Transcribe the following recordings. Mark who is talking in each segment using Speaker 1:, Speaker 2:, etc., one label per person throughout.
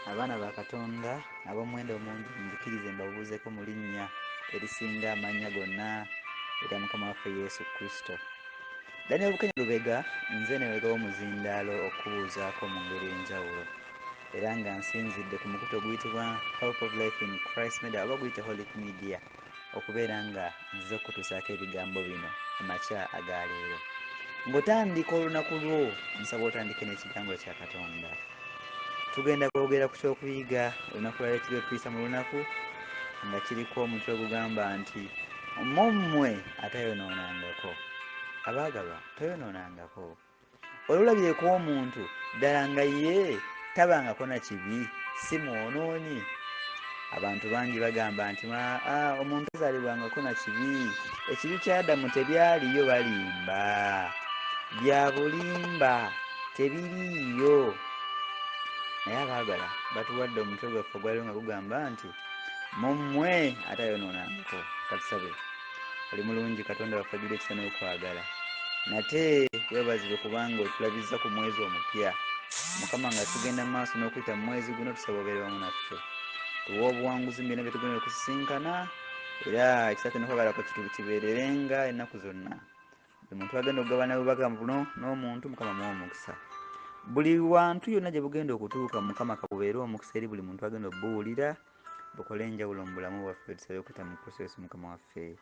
Speaker 1: Abaana ba Katonda ab'omuwendo omungi nzikirize mbabuuzeeko mu linnya erisinga amannya gonna erya Mukama waffe Yesu Kristo. Daniel Bukenya Lubega nze newega w'omuzindaalo okubuuzaako mu ngeri enjawulo era nga nsinzidde ku mukutu oguyitibwa Hope of Life in Christ Media oba guyite Holy Media okubeera nga nzize okutuusaako ebigambo bino amakya aga leero. Ng'otandika olunaku lwo nsaba otandike n'ekigambo kya Katonda. Tugenda kwogera ku kyokuyiga olunaku lwa leero tuyisa mu lunaku nga kiriko omutwe ogugamba nti mumwe atayonoonangako. Abaagalwa, toyonoonangako. Olulabyeko omuntu ddala nga ye tabangako na kibi, si mwonoonyi. Abantu bangi bagamba nti omuntu azaalibwangako na kibi, ekibi kya Adamu tebyaliyo, balimba, bya bulimba tebiriiyo. Naye abaagala batuwadde omutwe gwaffe ogwaliwo nga gugamba nti mumwe atayonoonangako. Katusabe. Oli mulungi Katonda waffe ajjudde ekisa n'okwagala. Nate weebazibwe kubanga otulabizza ku mwezi omupya. Mukama nga tugenda mu maaso n'okuyita mu mwezi guno tusaba obeere wamu naffe. Tuwa obuwanguzi mu byonna bye tugenda okusisinkana era ekisa kyo n'okwagala kwe kibeererenga ennaku zonna. Buli muntu agenda okugabana obubaka buno n'omuntu Mukama muwe omukisa. Buli wantu yonna gye bugenda okutuuka Mukama kabubeere omukisa eri buli muntu agenda obbuwulira bukole enjawulo mu bulamu bwaffe tusabe okuyita mu Kristo Yesu Mukama waffe.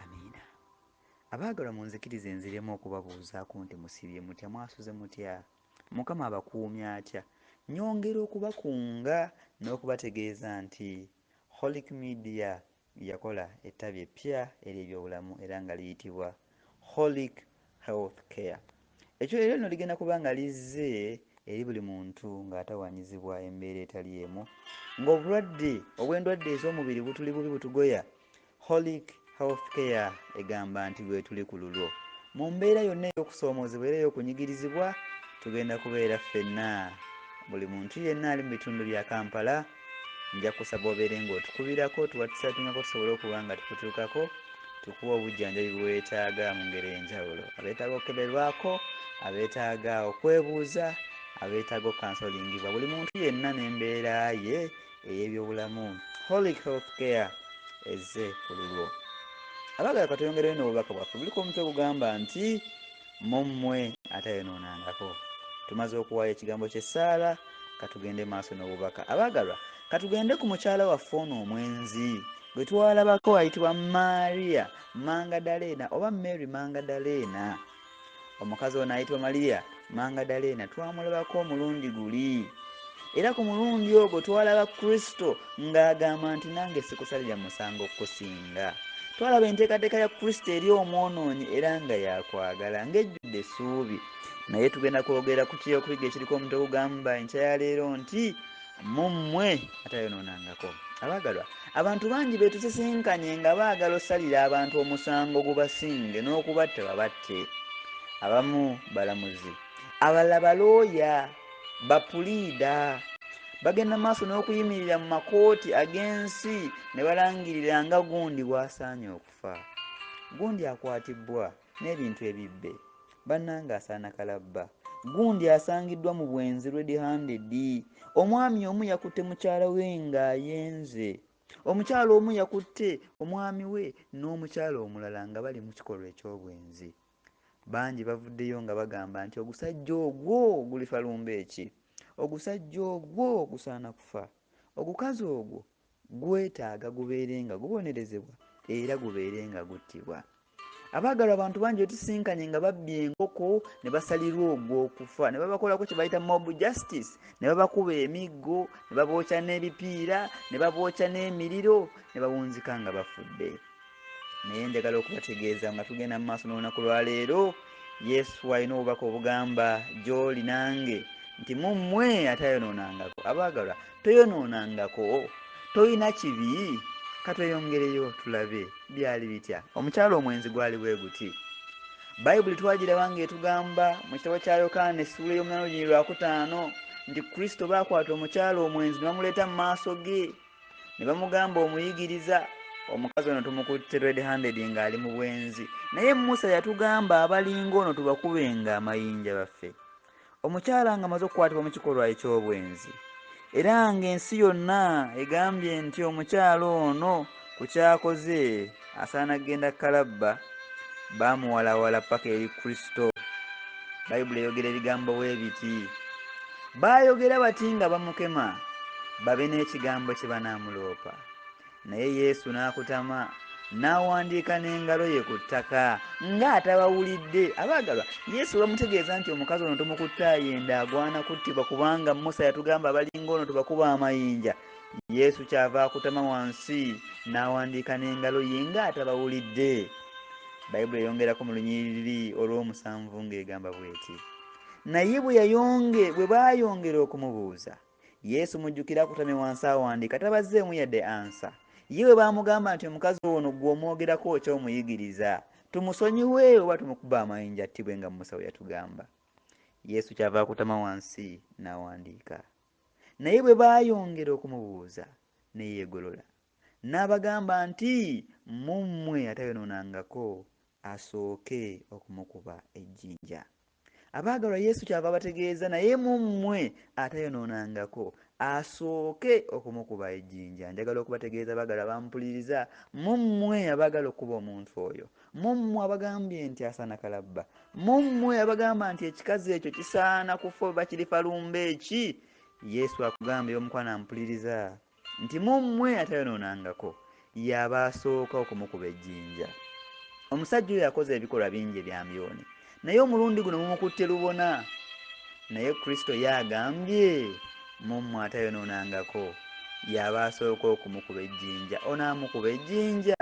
Speaker 1: Amiina. Abaagalwa munzikirize nziremu okubabuuzaako nti musibye mutya, mwasuze mutya, Mukama abakuumye atya? Nyongera okubakunga n'okubategeeza nti Holy Media yakola ettabi eppya ery'ebyobulamu era nga liyitibwa Holy Health Care. Ekyo leero lino ligenda kuba nga lizze eri buli muntu ng'atawanyizibwa embeera etali emu, ng'obulwadde obw'endwadde ez'omubiri butuli bubi butugoya. Holy Health Care egamba nti gwe tuli ku lulwo. Mu mbeera yonna ey'okusoomoozebwa era ey'okunyigirizibwa tugenda kubeera ffenna. Buli muntu yenna ali mu bitundu bya Kampala nja kusaba obeere ng'otukubirako tuwatisatungako tusobole okuba nga tukutuukako tukuwa obujjanjabi bweetaaga mu ngeri enjawulo. Abeetaaga okukeberwako, abeetaaga okwebuuza, abeetaaga okansolingibwa, buli muntu yenna n'embeera ye ey'ebyobulamu. Holy Health Care ezze ku lulwo. Abaagala katuyongereyo n'obubaka bwaffe buliko omutwe gugamba nti mumwe atayonoonangako. Tumaze okuwaayo ekigambo ky'essaala, katugende maaso n'obubaka. Abaagalwa katugende ku mukyala waffe ono omwenzi gwe twalabako ayitibwa Maria Mangadaleena oba Mary Mangadaleena. Omukazi ono ayitibwa Maria Mangadaleena twamulabako omulundi guli era ku mulundi ogwo twalaba Kristo ng'agamba nti nange sikusalira musango kusinga. Twalaba enteekateeka ya Kristo eri omwonoonyi era nga yakwagala ng'ejjudde essuubi. Naye tugenda kwogera ku kyokuyiga ekiriko omutwe ogugamba enkya ya leero nti mumwe atayonoonangako. Abaagalwa abantu bangi betusisinkanye nga baagala osalira abantu omusango gubasinge n'okubatta babatte. Abamu balamuzi, abalala balooya, bapuliida, bagenda maaso n'okuyimirira mu makooti ag'ensi ne balangirira nga gundi bw'asaanye okufa. Gundi akwatibbwa n'ebintu ebibbe, bannange asaana kalabba. Gundi asangiddwa mu bwenzi red-handed. Omwami omu yakutte mukyala we ng'ayenze. Omukyala omu yakutte omwami we n'omukyala omulala nga bali mu kikolwa eky'obwenzi. Bangi bavuddeyo nga bagamba nti ogusajja ogwo gulifa lumbeeki, ogusajja ogwo gusaana kufa, ogukazi ogwo gwetaaga gubeere nga gubonerezebwa era gubeere nga guttibwa. Abaagalwa abantu bangi betusisinkanye nga babbye enkoko ne basalirwa ogw'okufa, ne babakolako kye bayita mob justice, ne babakuba emiggo, ne babookya n'ebipiira, ne babookya n'emiriro, ne bawunzika nga bafudde. Naye njagala okubategeeza nga tugenda mu maaso n'olunaku lwa leero, Yesu alina obubaka obugamba gy'oli nange nti mumwe atayonoonangako. Abaagalwa toyonoonangako, toyina kibi. Katweyongereyo tulabe byali bitya. Omukyala omwenzi gwali bwe guti. Bayibuli twagiraba ng'etugamba mu kitabo kya Yokaana essuula y'omunana nti Kristo baakwata omukyala omwenzi ne bamuleeta mu maaso ge ne bamugamba omuyigiriza. Omukazi ono tumukutte red-handed ng'ali mu bwenzi. Naye Musa yatugamba abalinga ono tubakubenga amayinja baffe. Omukyala nga amaze okukwatibwa mu kikolwa eky'obwenzi era ng'ensi yonna egambye nti omukyalo ono ku kyakoze asaana kgenda kalabba, baamuwalawala paka eri Kristo. Bayibuli eyogera ebigambo bwe biti. Baayogera bati nga bamukema babe n'ekigambo kye banaamuloopa. Naye Yesu n'akutama n'awandiika n'engalo ye ku ttaka ng'atabawulidde. Abaagalwa, Yesu bamutegeeza nti omukazi ono tomukutte ayenda, agwana kuttibwa kubanga Musa yatugamba abalinga ono tubakuba amayinja. Yesu kyava akutama wansi n'awandiika n'engalo ye ng'atabawulidde. Bayibuli eyongerako mu lunyiriri olw'omusanvu ng'egamba bw'eti. Naye bwe baayongera okumubuuza, Yesu mujjukira akutamye wansi awandiika, tabazzeemu yadde ansa. Ye bwe baamugamba nti omukazi ono gwe omwogerako okyomuyigiriza, tumusonyiwe oba tumukuba amayinja attibwe nga Musa bwe yatugamba. Yesu kyava akutama wansi n'awandiika. Naye bwe baayongera okumubuuza ne yeegolola n'abagamba nti mumwe atayonoonangako asooke okumukuba ejjinja. Abaagalwa, Yesu kyava abategeeza naye mumwe atayonoonangako asooke okumukuba ejjinja. Njagala okubategeeza abaagalwa bampuliriza, mumwe abaagala okuba omuntu oyo, mumwe abagambye nti asaana kalabba, mumwe abagamba nti ekikazi ekyo kisaana kufa oba kirifa lumba eki, Yesu akugambye omukwana ampuliriza nti mumwe atayonoonangako y'aba asooka okumukuba ejjinja. Omusajja oyo yakoze ebikolwa bingi ebyambyoni, naye omulundi guno mumukutte lubona. Naye Kristo yagambye mumwe atayonoonangako y'aba asooka okumukuba ejjinja. Onaamukuba ejjinja.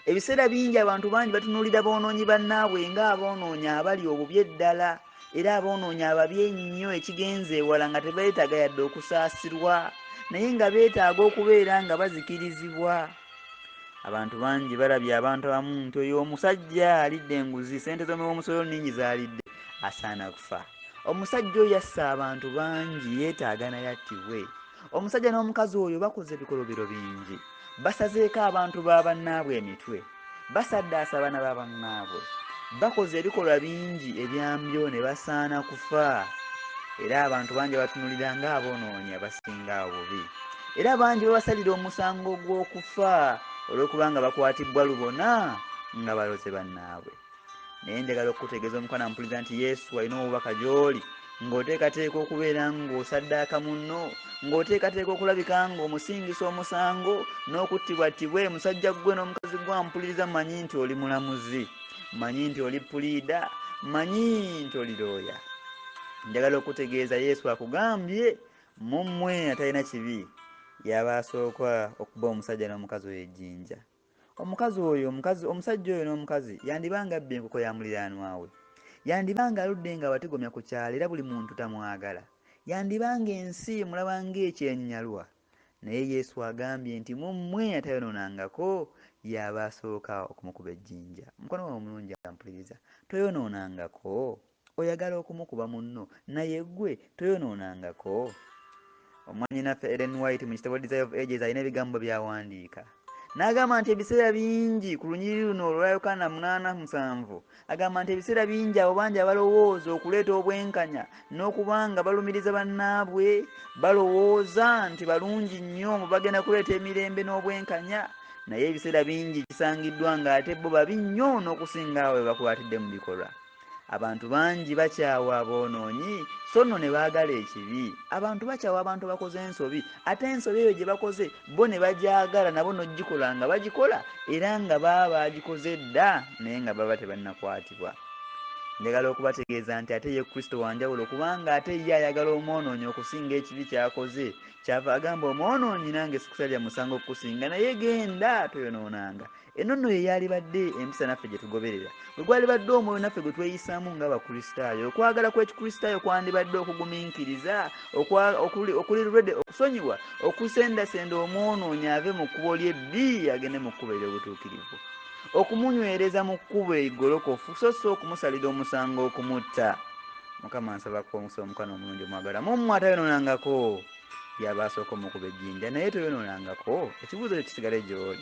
Speaker 1: Ebiseera bingi abantu bangi batunuulira boonoonyi bannaabwe ng'aboonoonyi abali obubi eddala, era aboonoonyi ababi ennyo ekigenze ewala nga tebeetaaga yadde okusaasirwa, naye nga beetaaga okubeera nga bazikirizibwa. Abantu bangi balabye abantu abamu nti oyo omusajja alidde enguzi, sente z'omuwomusolo nningi z'alidde, asaana kufa. Omusajja oyo yassa abantu bangi, yeetaaga naye attibwe. Omusajja n'omukazi oyo bakoze ebikolobero bingi, basazeeko abantu ba bannaabwe emitwe, basaddaasa abaana ba bannaabwe, bakoze ebikolwa bingi ebyambyo ne basaana kufa. Era abantu bangi batunulira ng'aboonoonyi abasinga obubi, era bangi babasalira omusango gw'okufa olwokubanga bakwatibbwa lubona nga baloze bannaabwe. Naye njagala okukutegeeza omukwana mpuliriza nti Yesu alina obubaka gy'oli, ng'oteekateeka okubeera ng'osaddaaka munno, ng'oteekateeka okulabika ng'omusingisa omusango n'okuttibwattibwe. Musajja gwe n'omukazi gwe ampuliriza, manyi nti oli mulamuzi, manyi nti oli puliida, manyi nti oli looya. Njagala okutegeeza Yesu akugambye mumwe atalina kibi y'aba asooka okuba omusajja n'omukazi oyo ejjinja. Omusajja oyo n'omukazi yandibanga abba enkoko ya muliraanwa we, yandibanga aludde nga batigomya ku kyalo era buli muntu tamwagala, yandibanga ensi mulaba ng'ekyenyalwa. Naye Yesu agambye nti mumwe atayonoonangako y'aba asooka okumukuba ejjinja. Mukono wawe omulungi ampuliriza, toyonoonangako? Oyagala okumukuba munno, naye gwe toyonoonangako? Omwannyinaffe Ellen White mu kitabo Desire of Ages alina ebigambo byawandiika. N'agamba nti ebiseera bingi ku lunyiriri luno olwa Yokaana 8:7 agamba nti ebiseera bingi abo bangi abalowooza okuleeta obwenkanya n'okubanga balumiriza bannaabwe, balowooza nti balungi nnyo mu bagenda kuleeta emirembe n'obwenkanya, naye ebiseera bingi kisangiddwa ng'ate bo babi nnyo n'okusinga abo be bakwatidde mu bikolwa. Abantu bangi bakyawa aboonoonyi so nno ne baagala ekibi. Abantu bakyawa abantu bakoze ensobi, ate ensobi eyo gye bakoze bo ne bagyagala nabo n'ogikola nga bagikola era nga baba bagikoze dda naye nga baba tebannakwatibwa. Njagala okubategeeza nti ate ye Kristo wanjawulo, kubanga ate ye ayagala omwonoonyi okusinga ekibi ky'akoze. Kyava agamba omwonoonyi nange sikusalira musango kukusinga, naye genda toyonoonanga. Eno nno ye yalibadde empisa naffe gye tugoberera, bwe gwalibadde omwoyo naffe gwe tweyisaamu ng'Abakristaayo. Okwagala kw'Ekikristaayo kwandibadde okugumiikiriza, okuli ready okusonyiwa, okusendasenda omwonoonyi ave mu kkubo ly'ebbi agende mu kkubo ery'obutuukirivu, okumunywereza mu kkubo egolokofu so si okumusalira omusango okumutta. Mukama nsabako omusa omukwana omulungi omwagala, mumwe atayonoonangako y'aba asooka omukuba ejjinja. Naye toyonoonangako? Ekibuuzo kyo kisigale gy'oli.